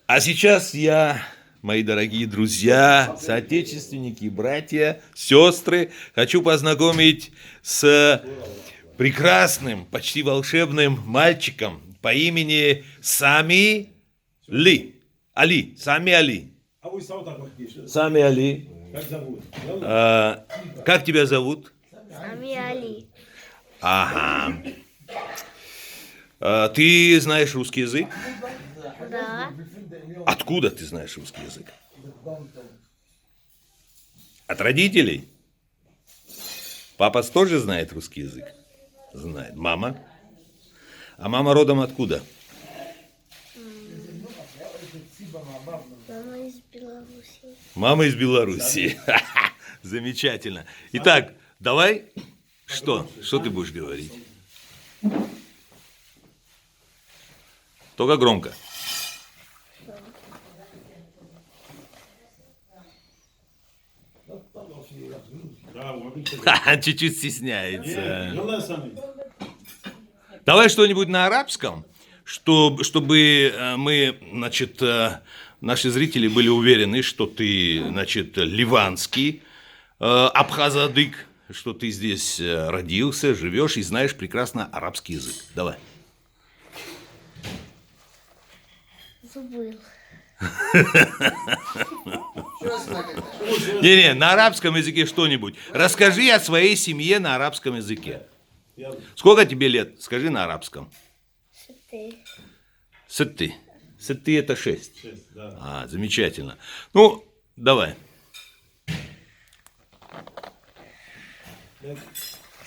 А сейчас я, мои дорогие друзья, соотечественники, братья, сестры, хочу познакомить с прекрасным, почти волшебным мальчиком по имени Сами Ли. Али, Сами Али. قوي صوتك ما تجيش. Сами Али. как зовут يلا Как тебя зовут? Сами Али. Ага. Ты знаешь русский язык? Да. Откуда ты знаешь русский язык? От родителей? Папа тоже знает русский язык? Знает. Мама? А мама родом откуда? Мама из Беларуси. Мама из Белоруссии. Замечательно. Итак, давай. Что? Что ты будешь говорить? Только громко. да وريك Чуть-чуть стесняется. يلا يا سامي Давай что-нибудь на арабском, чтобы мы, значит, наши зрители были уверены, что ты, значит, ливанский абхазадык, что ты здесь родился, живешь и знаешь прекрасно арабский язык. Давай. Забыл. Не-не, на арабском языке что-нибудь. Расскажи о своей семье на арабском языке. يلا Сколько тебе лет? Скажи на арабском. Ты. Сетты. Сетты это 6. شيست، да. А, замечательно. Ну, давай.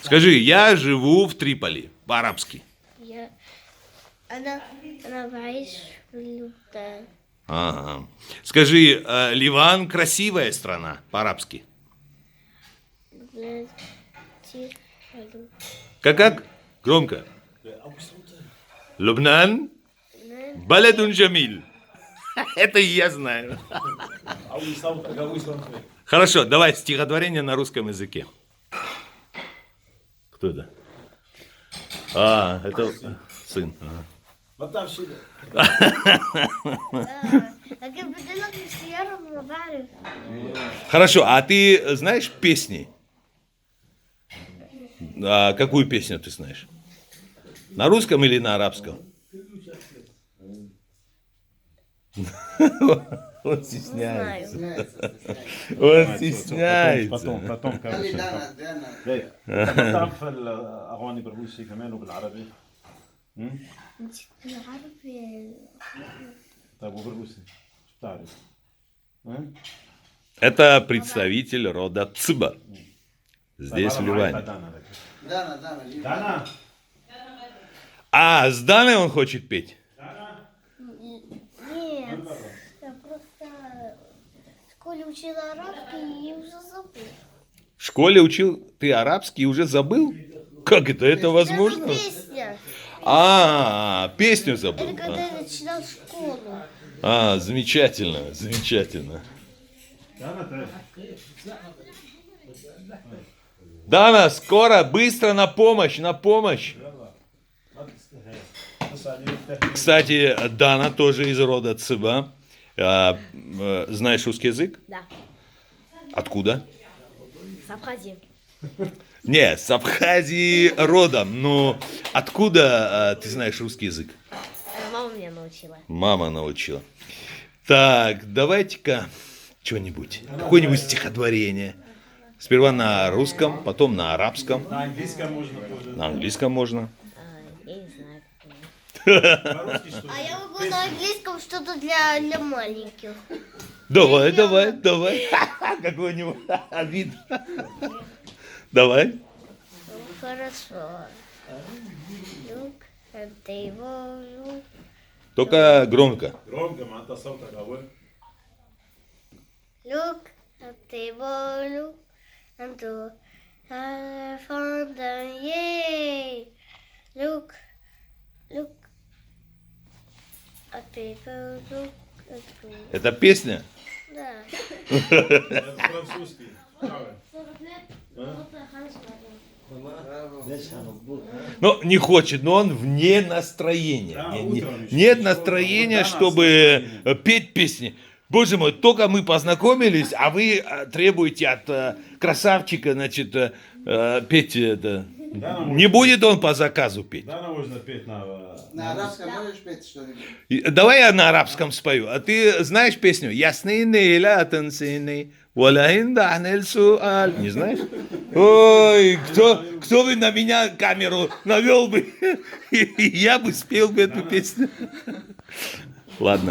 Скажи, я живу в Триполи, по-арабски. Я... أنا بعيش في لبنان. Ага. Скажи, Ливан красивая страна, по-арабски. بلاد كتير حلو. Как? Громко. Лубнан, баладун джамиль. Это и я знаю. قوي صوتك قوي صوتك Хорошо, давай стихотворение на русском языке. Кто это? А, это сын. Ага. ما بتعرف شيء لكن بدي لك السيارة ما بعرف. Хорошо, а ты знаешь песни? А какую песню ты знаешь? На русском или на арабском? Он стесняется. Он стесняется. потом ليه؟ بتعرف الاغاني بالروسي كمان وبالعربي؟ بالعربي. طيب وبالروسي شو بتعرف؟ Это представитель рода Цыба. Здесь, в Ливане. دانا А, с Даной он хочет петь? Нет, я просто в школе учила арабский и уже забыл. В школе учил ты арабский и уже забыл? Как это? Это возможно? Это песня. А, песню забыл. Это когда я начинал школу. А, замечательно, замечательно. دانا تعرف Дана, скоро, быстро на помощь, на помощь. بس عليك تحكي Кстати, Дана тоже из рода Цыба. Знаешь русский язык? Да, Откуда? с Абхазии. Не, с Абхазии родом. Но откуда ты знаешь русский язык? Мама меня научила. Мама научила. Так, давайте-ка что-нибудь. Какое-нибудь стихотворение. Сперва на русском, потом на арабском. на английском можно тоже. На английском можно. Я не знаю. По-русски что? А я могу на английском что-то для маленьких. Давай, давай, давай. Какой-нибудь вид. Давай. Ну, хорошо. Look at the world. Только громко. громко ما انت صوتك قوي Look at the world and do have fun and yay. Look at the world, look at the world. Это песня? Да. это французский. Правильно. 40 лет, вот хорошо. Ну, не хочет, но он вне настроения. Да, Не- утром еще. нет Что, настроения, да, чтобы настроение. петь песни. Боже мой, только мы познакомились, а вы требуете от красавчика, значит, петь это. Да, Не будет он по заказу петь. Да, можно петь на... На арабском можешь петь что-нибудь? Давай я на арабском спою. А ты знаешь песню? Ясный ла тансини, валяин дахнель суаль. Не знаешь? Ой, кто бы на меня камеру навел бы, и я бы спел бы эту песню. Ладно.